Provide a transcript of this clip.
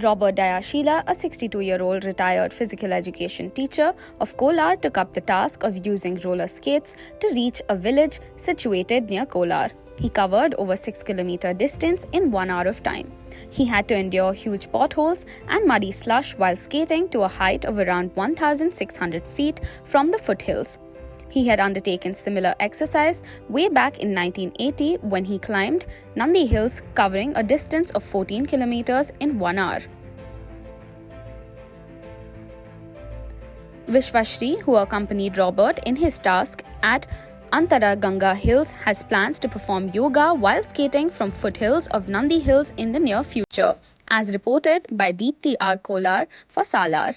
Robert Dayashila, a 62-year-old retired physical education teacher of Kolar, took up the task of using roller skates to reach a village situated near Kolar. He covered over 6-kilometer distance in 1 hour of time. He had to endure huge potholes and muddy slush while skating to a height of around 1,600 feet from the foothills. He had undertaken similar exercise way back in 1980 when he climbed Nandi Hills, covering a distance of 14 kilometers in 1 hour. Vishwashri, who accompanied Robert in his task at Antaraganga Hills, has plans to perform yoga while skating from foothills of Nandi Hills in the near future, as reported by Deepthi R. Kolar for Salar.